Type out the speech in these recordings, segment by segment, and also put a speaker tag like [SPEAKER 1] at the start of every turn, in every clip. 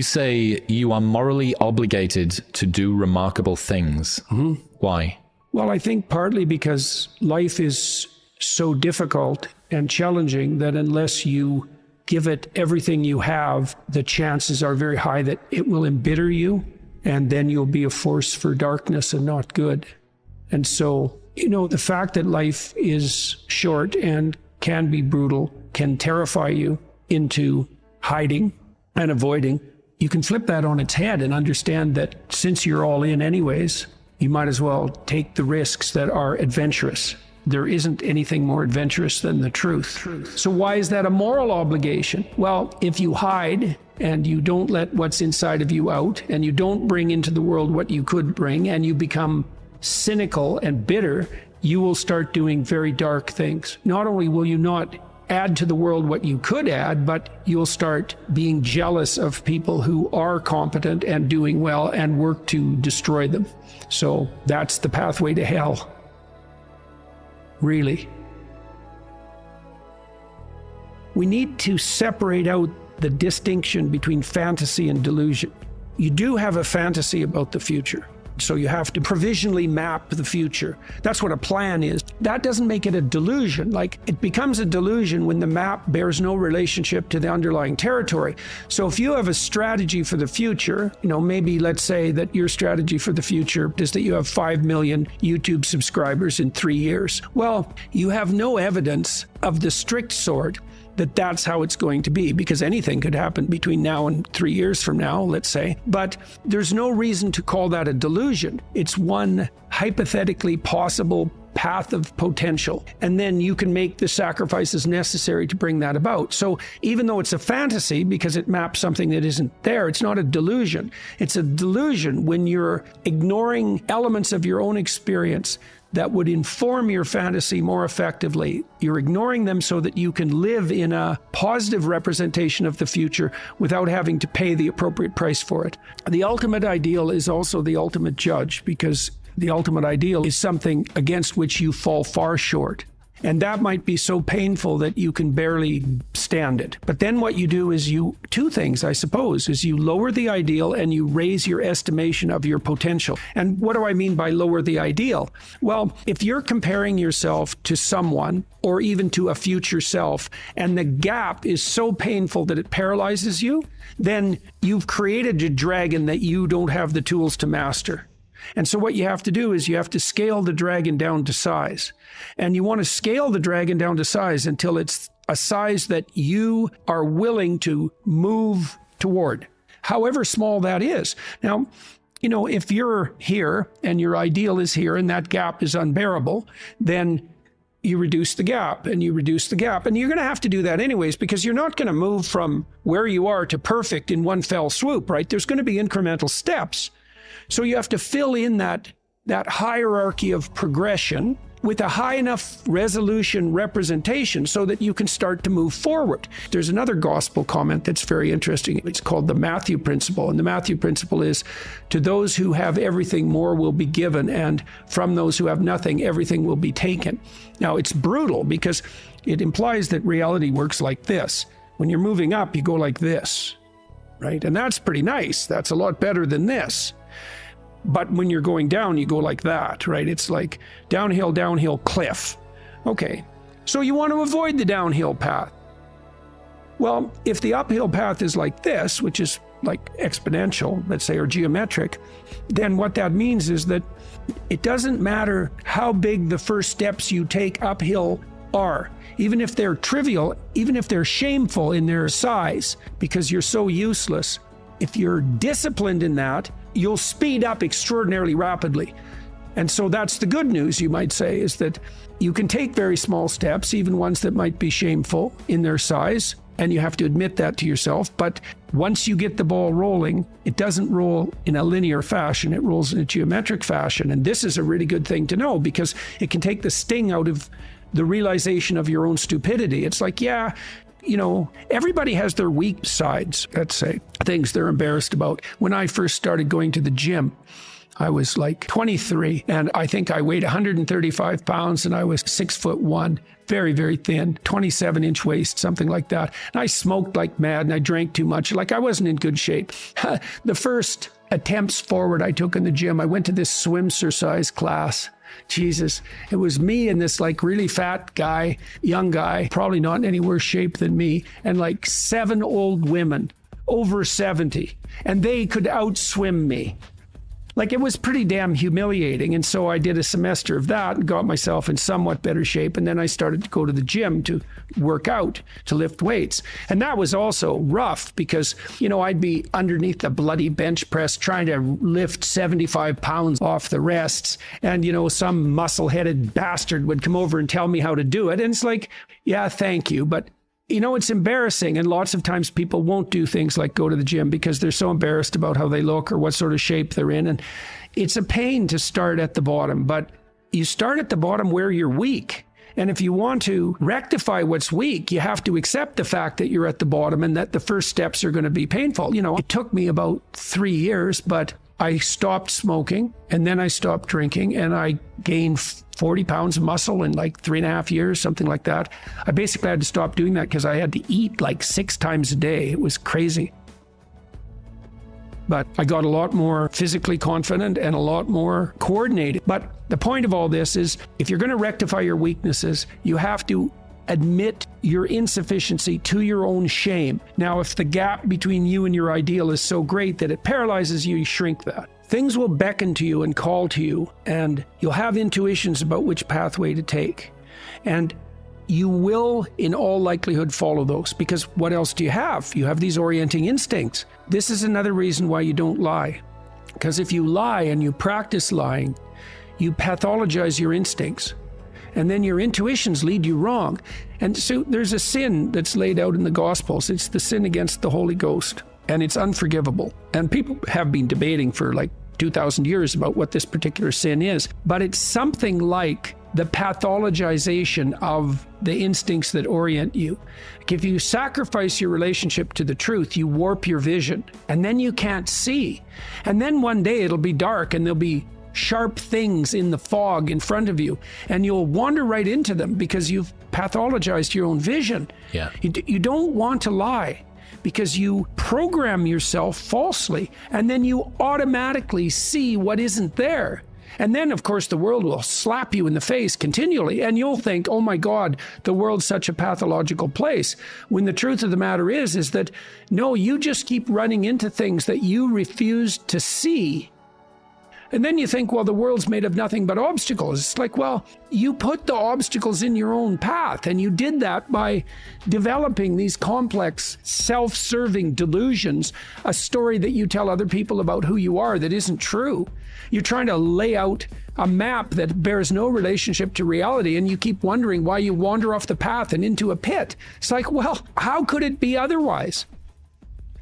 [SPEAKER 1] You say you are morally obligated to do remarkable things. Mm-hmm. Why?
[SPEAKER 2] Well, I think partly because life is so difficult and challenging that unless you give it everything you have, the chances are very high that it will embitter you, and then you'll be a force for darkness and not good. And so, the fact that life is short and can be brutal can terrify you into hiding and avoiding. You can flip that on its head and understand that since you're all in anyways, you might as well take the risks that are adventurous. There isn't anything more adventurous than the truth. So why is that a moral obligation? Well, if you hide and you don't let what's inside of you out, and you don't bring into the world what you could bring, and you become cynical and bitter, you will start doing very dark things. Not only will you not add to the world what you could add, but you'll start being jealous of people who are competent and doing well and work to destroy them. So that's the pathway to hell. Really. We need to separate out the distinction between fantasy and delusion. You do have a fantasy about the future, so you have to provisionally map the future. That's what a plan is. That doesn't make it a delusion. Like, it becomes a delusion when the map bears no relationship to the underlying territory. So if you have a strategy for the future, maybe let's say that your strategy for the future is that you have 5 million YouTube subscribers in 3 years. Well, you have no evidence of the strict sort that that's how it's going to be, because anything could happen between now and 3 years from now, let's say. But there's no reason to call that a delusion. It's one hypothetically possible path of potential, and then you can make the sacrifices necessary to bring that about. So even though it's a fantasy because it maps something that isn't there, it's not a delusion. It's a delusion when you're ignoring elements of your own experience that would inform your fantasy more effectively. You're ignoring them so that you can live in a positive representation of the future without having to pay the appropriate price for it. The ultimate ideal is also the ultimate judge, because the ultimate ideal is something against which you fall far short. And that might be so painful that you can barely stand it. But then what you do is two things, I suppose, is you lower the ideal and you raise your estimation of your potential. And what do I mean by lower the ideal? Well, if you're comparing yourself to someone or even to a future self, and the gap is so painful that it paralyzes you, then you've created a dragon that you don't have the tools to master. And so what you have to do is you have to scale the dragon down to size. And you want to scale the dragon down to size until it's a size that you are willing to move toward, however small that is. Now, if you're here and your ideal is here and that gap is unbearable, then you reduce the gap and you reduce the gap. And you're going to have to do that anyways, because you're not going to move from where you are to perfect in one fell swoop, right? There's going to be incremental steps. So you have to fill in that hierarchy of progression with a high enough resolution representation so that you can start to move forward. There's another gospel comment that's very interesting. It's called the Matthew principle. And the Matthew principle is, to those who have everything, more will be given, and from those who have nothing, everything will be taken. Now, it's brutal because it implies that reality works like this. When you're moving up, you go like this, right? And that's pretty nice. That's a lot better than this. But when you're going down, you go like that, right? It's like downhill, cliff. Okay, so you want to avoid the downhill path. Well, if the uphill path is like this, which is like exponential, let's say, or geometric, then what that means is that it doesn't matter how big the first steps you take uphill are, even if they're trivial, even if they're shameful in their size, because you're so useless. If you're disciplined in that, you'll speed up extraordinarily rapidly. And so that's the good news, you might say, is that you can take very small steps, even ones that might be shameful in their size, and you have to admit that to yourself. But once you get the ball rolling, it doesn't roll in a linear fashion, it rolls in a geometric fashion. And this is a really good thing to know, because it can take the sting out of the realization of your own stupidity. It's like, yeah, everybody has their weak sides, let's say, things they're embarrassed about. When I first started going to the gym, I was like 23, and I think I weighed 135 pounds, and I was 6'1", very, very thin, 27-inch waist, something like that. And I smoked like mad, and I drank too much. Like, I wasn't in good shape. The first attempts forward I took in the gym, I went to this swimsuit class. Jesus, it was me and this like really fat guy, young guy, probably not in any worse shape than me, and like 7 old women over 70, and they could outswim me. Like, it was pretty damn humiliating. And so I did a semester of that and got myself in somewhat better shape. And then I started to go to the gym to work out, to lift weights. And that was also rough because, you know, I'd be underneath the bloody bench press trying to lift 75 pounds off the rests. And, you know, some muscle-headed bastard would come over and tell me how to do it. And it's like, yeah, thank you. But you know, it's embarrassing, and lots of times people won't do things like go to the gym because they're so embarrassed about how they look or what sort of shape they're in. And it's a pain to start at the bottom, but you start at the bottom where you're weak. And if you want to rectify what's weak, you have to accept the fact that you're at the bottom and that the first steps are going to be painful. You know, it took me about 3 years, but I stopped smoking, and then I stopped drinking, and I gained 40 pounds of muscle in like 3.5 years, something like that. I basically had to stop doing that because I had to eat like 6 times a day. It was crazy. But I got a lot more physically confident and a lot more coordinated. But the point of all this is, if you're going to rectify your weaknesses, you have to admit your insufficiency to your own shame. Now, if the gap between you and your ideal is so great that it paralyzes you, you shrink that. Things will beckon to you and call to you, and you'll have intuitions about which pathway to take. And you will, in all likelihood, follow those, because what else do you have? You have these orienting instincts. This is another reason why you don't lie. Because if you lie and you practice lying, you pathologize your instincts. And then your intuitions lead you wrong. And so there's a sin that's laid out in the Gospels. It's the sin against the Holy Ghost. And it's unforgivable. And people have been debating for like 2,000 years about what this particular sin is. But it's something like the pathologization of the instincts that orient you. Like, if you sacrifice your relationship to the truth, you warp your vision. And then you can't see. And then one day it'll be dark and there'll be sharp things in the fog in front of you, and you'll wander right into them because you've pathologized your own vision.
[SPEAKER 1] Yeah.
[SPEAKER 2] You don't want to lie because you program yourself falsely, and then you automatically see what isn't there. And then, of course, the world will slap you in the face continually, and you'll think, oh my God, the world's such a pathological place. When the truth of the matter is that, no, you just keep running into things that you refuse to see. And then you think, well, the world's made of nothing but obstacles. It's like, well, you put the obstacles in your own path, and you did that by developing these complex, self-serving delusions, a story that you tell other people about who you are that isn't true. You're trying to lay out a map that bears no relationship to reality, and you keep wondering why you wander off the path and into a pit. It's like, well, how could it be otherwise?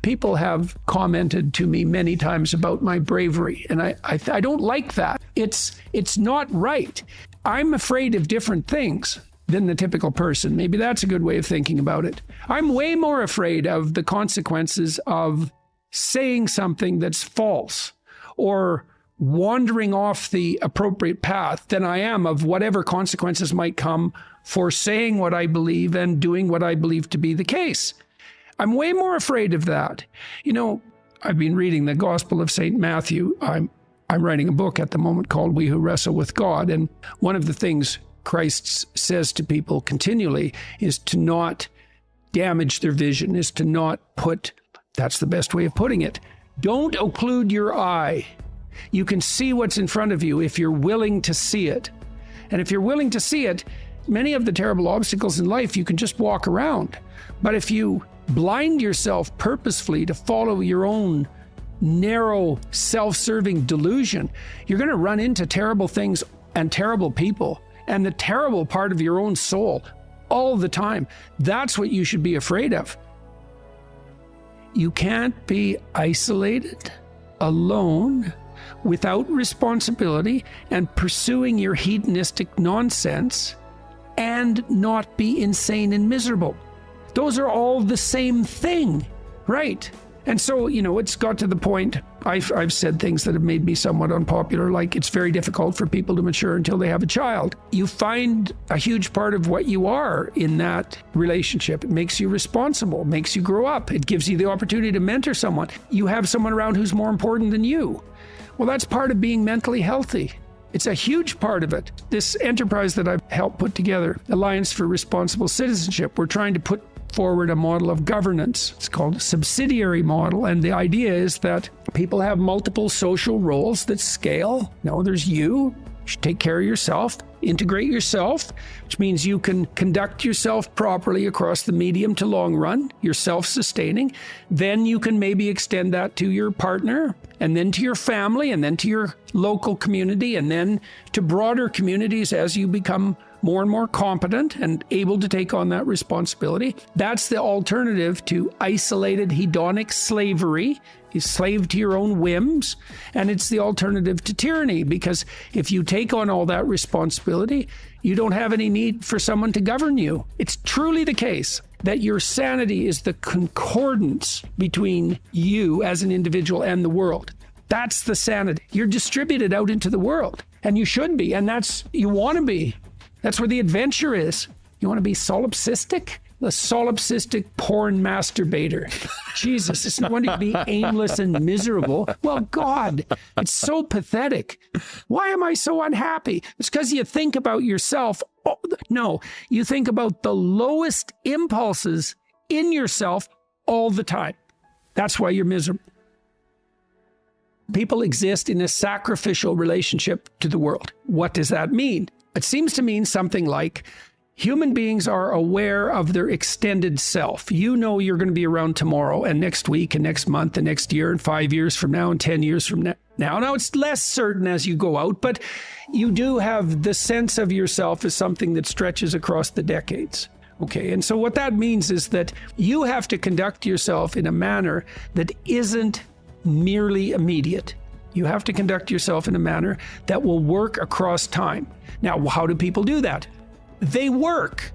[SPEAKER 2] People have commented to me many times about my bravery, and I don't like that. It's not right. I'm afraid of different things than the typical person. Maybe that's a good way of thinking about it. I'm way more afraid of the consequences of saying something that's false or wandering off the appropriate path than I am of whatever consequences might come for saying what I believe and doing what I believe to be the case. I'm way more afraid of that. You know, I've been reading the Gospel of St. Matthew. I'm writing a book at the moment called We Who Wrestle with God. And one of the things Christ says to people continually is to not damage their vision, is to not put, that's the best way of putting it, don't occlude your eye. You can see what's in front of you if you're willing to see it. And if you're willing to see it, many of the terrible obstacles in life, you can just walk around. But if you blind yourself purposefully to follow your own narrow, self-serving delusion, you're going to run into terrible things and terrible people and the terrible part of your own soul all the time. That's what you should be afraid of. You can't be isolated, alone, without responsibility, and pursuing your hedonistic nonsense and not be insane and miserable. Those are all the same thing, right? And so, you know, it's got to the point I've said things that have made me somewhat unpopular, like it's very difficult for people to mature until they have a child. You find a huge part of what you are in that relationship. It makes you responsible, makes you grow up. It gives you the opportunity to mentor someone. You have someone around who's more important than you. Well, that's part of being mentally healthy. It's a huge part of it. This enterprise that I've helped put together, Alliance for Responsible Citizenship, we're trying to put forward a model of governance. It's called a subsidiary model. And the idea is that people have multiple social roles that scale. No, there's you. You should take care of yourself, integrate yourself, which means you can conduct yourself properly across the medium to long run. You're self-sustaining. Then you can maybe extend that to your partner, and then to your family, and then to your local community, and then to broader communities as you become more and more competent and able to take on that responsibility. That's the alternative to isolated hedonic slavery. You're slave to your own whims. And it's the alternative to tyranny, because if you take on all that responsibility, you don't have any need for someone to govern you. It's truly the case that your sanity is the concordance between you as an individual and the world. That's the sanity. You're distributed out into the world, and you should be, and you want to be. That's where the adventure is. You want to be solipsistic? The solipsistic porn masturbator. Jesus, it's not going to be aimless and miserable. Well, God, it's so pathetic. Why am I so unhappy? It's because you think about yourself. Oh, no, you think about the lowest impulses in yourself all the time. That's why you're miserable. People exist in a sacrificial relationship to the world. What does that mean? It seems to mean something like human beings are aware of their extended self. You know you're going to be around tomorrow and next week and next month and next year and 5 years from now and 10 years from now. Now it's less certain as you go out, but you do have the sense of yourself as something that stretches across the decades. Okay, and so what that means is that you have to conduct yourself in a manner that isn't merely immediate. You have to conduct yourself in a manner that will work across time. Now, how do people do that? They work.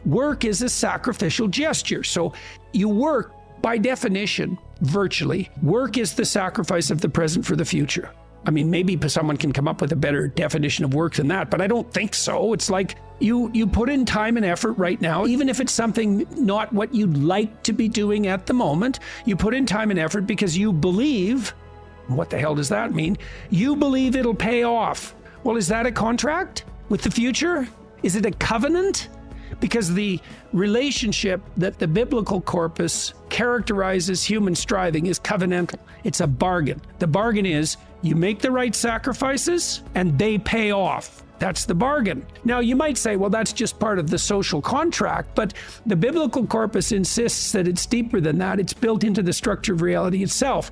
[SPEAKER 2] Work is a sacrificial gesture. So you work, by definition, virtually. Work is the sacrifice of the present for the future. I mean, maybe someone can come up with a better definition of work than that, but I don't think so. It's like you put in time and effort right now, even if it's something not what you'd like to be doing at the moment. You put in time and effort because you believe. What the hell does that mean? You believe it'll pay off. Well, is that a contract with the future? Is it a covenant? Because the relationship that the biblical corpus characterizes human striving is covenantal. It's a bargain. The bargain is you make the right sacrifices and they pay off. That's the bargain. Now, you might say, well, that's just part of the social contract, but the biblical corpus insists that it's deeper than that. It's built into the structure of reality itself.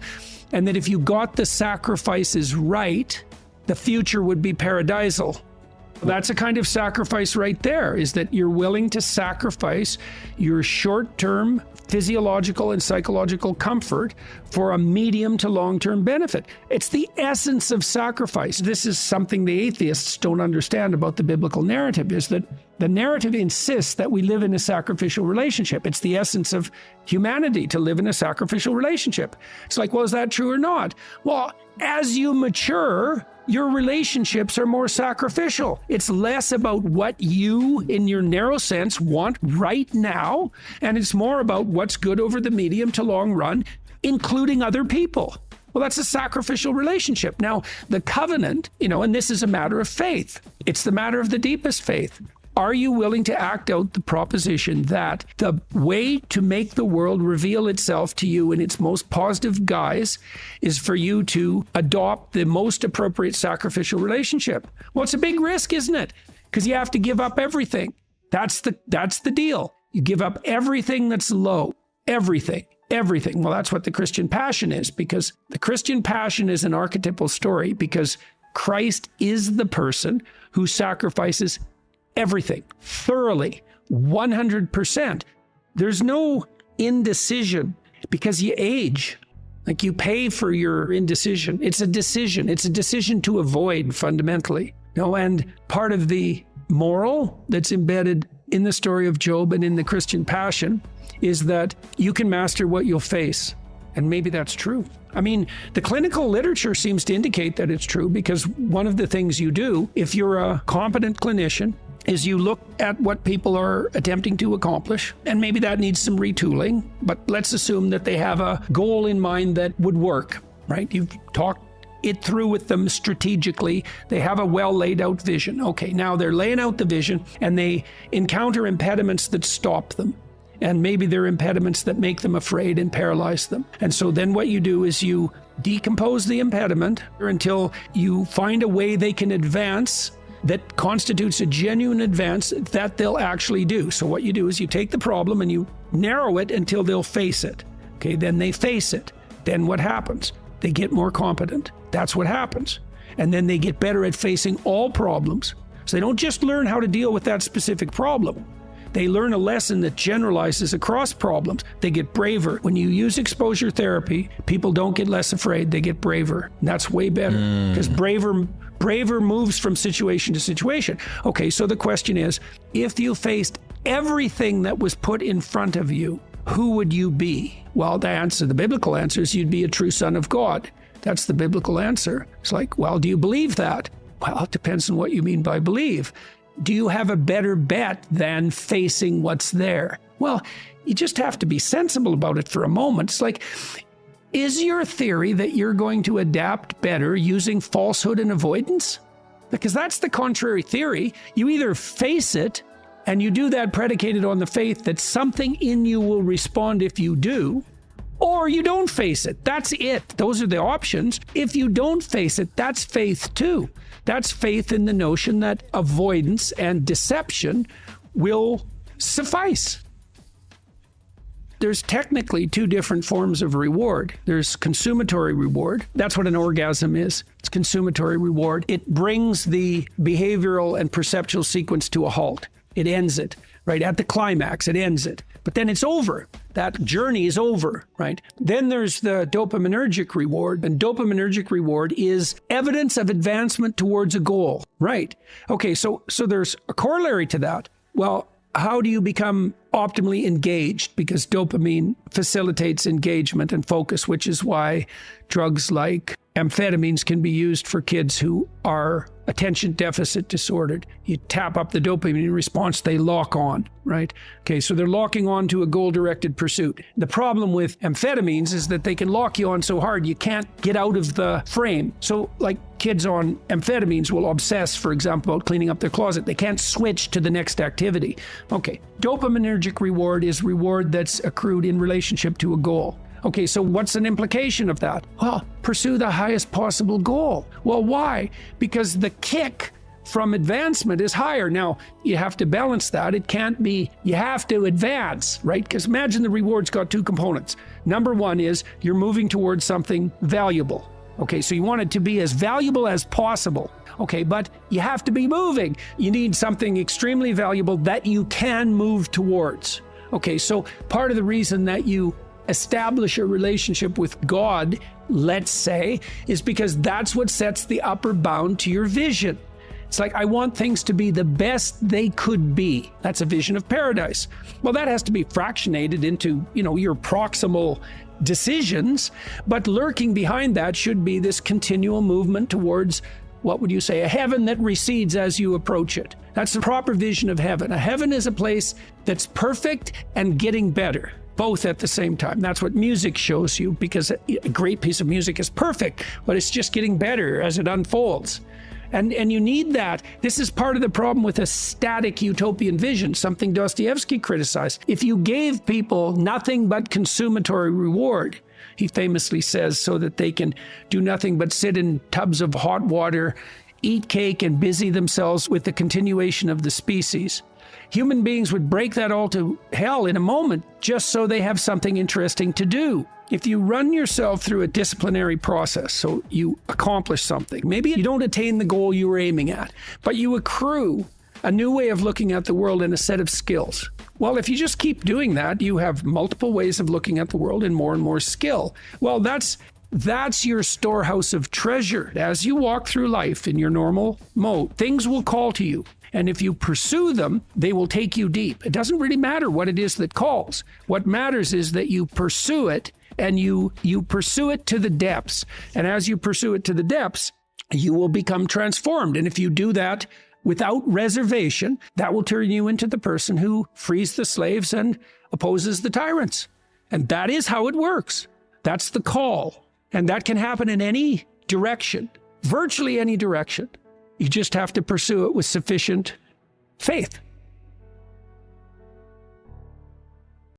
[SPEAKER 2] And that if you got the sacrifices right, the future would be paradisal. That's a kind of sacrifice right there, is that you're willing to sacrifice your short-term physiological and psychological comfort for a medium to long-term benefit. It's the essence of sacrifice. This is something the atheists don't understand about the biblical narrative, is that the narrative insists that we live in a sacrificial relationship. It's the essence of humanity to live in a sacrificial relationship. It's like, well, is that true or not? Well, as you mature, your relationships are more sacrificial. It's less about what you, in your narrow sense, want right now, and it's more about what's good over the medium to long run, including other people. Well, that's a sacrificial relationship. Now, the covenant, and this is a matter of faith. It's the matter of the deepest faith. Are you willing to act out the proposition that the way to make the world reveal itself to you in its most positive guise is for you to adopt the most appropriate sacrificial relationship? Well, it's a big risk, isn't it? Because you have to give up everything. That's the deal. You give up everything that's low. Everything. Well, that's what the Christian passion is, because the Christian passion is an archetypal story, because Christ is the person who sacrifices everything, thoroughly, 100%. There's no indecision because you age. Like, you pay for your indecision. It's a decision. It's a decision to avoid, fundamentally. And part of the moral that's embedded in the story of Job and in the Christian passion is that you can master what you'll face. And maybe that's true. I mean, the clinical literature seems to indicate that it's true, because one of the things you do, if you're a competent clinician, is you look at what people are attempting to accomplish, and maybe that needs some retooling, but let's assume that they have a goal in mind that would work, right? You've talked it through with them strategically. They have a well laid out vision. Okay, now they're laying out the vision and they encounter impediments that stop them. And maybe they're impediments that make them afraid and paralyze them. And so then what you do is you decompose the impediment until you find a way they can advance that constitutes a genuine advance that they'll actually do. So what you do is you take the problem and you narrow it until they'll face it. Okay, then they face it. Then what happens? They get more competent. That's what happens. And then they get better at facing all problems. So they don't just learn how to deal with that specific problem. They learn a lesson that generalizes across problems. They get braver. When you use exposure therapy, people don't get less afraid, they get braver. And that's way better, because braver moves from situation to situation. Okay, so the question is, if you faced everything that was put in front of you, who would you be? Well, the biblical answer is you'd be a true son of God. That's the biblical answer. It's like, well, do you believe that? Well, it depends on what you mean by believe. Do you have a better bet than facing what's there? Well, you just have to be sensible about it for a moment. It's like, is your theory that you're going to adapt better using falsehood and avoidance? Because that's the contrary theory. You either face it, and you do that predicated on the faith that something in you will respond if you do, or you don't face it. That's it. Those are the options. If you don't face it, that's faith too. That's faith in the notion that avoidance and deception will suffice. There's technically two different forms of reward. There's consummatory reward. That's what an orgasm is. It's consummatory reward. It brings the behavioral and perceptual sequence to a halt. It ends it, right? At the climax, it ends it. But then it's over. That journey is over, right? Then there's the dopaminergic reward, and dopaminergic reward is evidence of advancement towards a goal, right? Okay, so there's a corollary to that. Well, how do you become optimally engaged? Because dopamine facilitates engagement and focus, which is why drugs like amphetamines can be used for kids who are attention deficit disordered. You tap up the dopamine response, they lock on, right? Okay, so they're locking on to a goal-directed pursuit. The problem with amphetamines is that they can lock you on so hard you can't get out of the frame. So like kids on amphetamines will obsess, for example, about cleaning up their closet. They can't switch to the next activity. Okay, dopaminergic reward is reward that's accrued in relationship to a goal. Okay, so what's an implication of that? Well, pursue the highest possible goal. Well, why? Because the kick from advancement is higher. Now, you have to balance that. It can't be, you have to advance, right? Because imagine the reward's got two components. Number one is you're moving towards something valuable. Okay, so you want it to be as valuable as possible. Okay, but you have to be moving. You need something extremely valuable that you can move towards. Okay, so part of the reason that you establish a relationship with God, let's say, is because that's what sets the upper bound to your vision. It's like, I want things to be the best they could be. That's a vision of paradise. Well, that has to be fractionated into, your proximal decisions, but lurking behind that should be this continual movement towards, what would you say, a heaven that recedes as you approach it. That's the proper vision of heaven. A heaven is a place that's perfect and getting better, both at the same time. That's what music shows you, because a great piece of music is perfect, but it's just getting better as it unfolds. And you need that. This is part of the problem with a static utopian vision, something Dostoevsky criticized. If you gave people nothing but consummatory reward, he famously says, so that they can do nothing but sit in tubs of hot water, eat cake, and busy themselves with the continuation of the species, human beings would break that all to hell in a moment just so they have something interesting to do. If you run yourself through a disciplinary process, so you accomplish something, maybe you don't attain the goal you were aiming at, but you accrue a new way of looking at the world and a set of skills. Well, if you just keep doing that, you have multiple ways of looking at the world and more skill. Well, that's your storehouse of treasure. As you walk through life in your normal mode, things will call to you. And if you pursue them, they will take you deep. It doesn't really matter what it is that calls. What matters is that you pursue it and you pursue it to the depths. And as you pursue it to the depths, you will become transformed. And if you do that without reservation, that will turn you into the person who frees the slaves and opposes the tyrants. And that is how it works. That's the call. And that can happen in any direction, virtually any direction. You just have to pursue it with sufficient faith.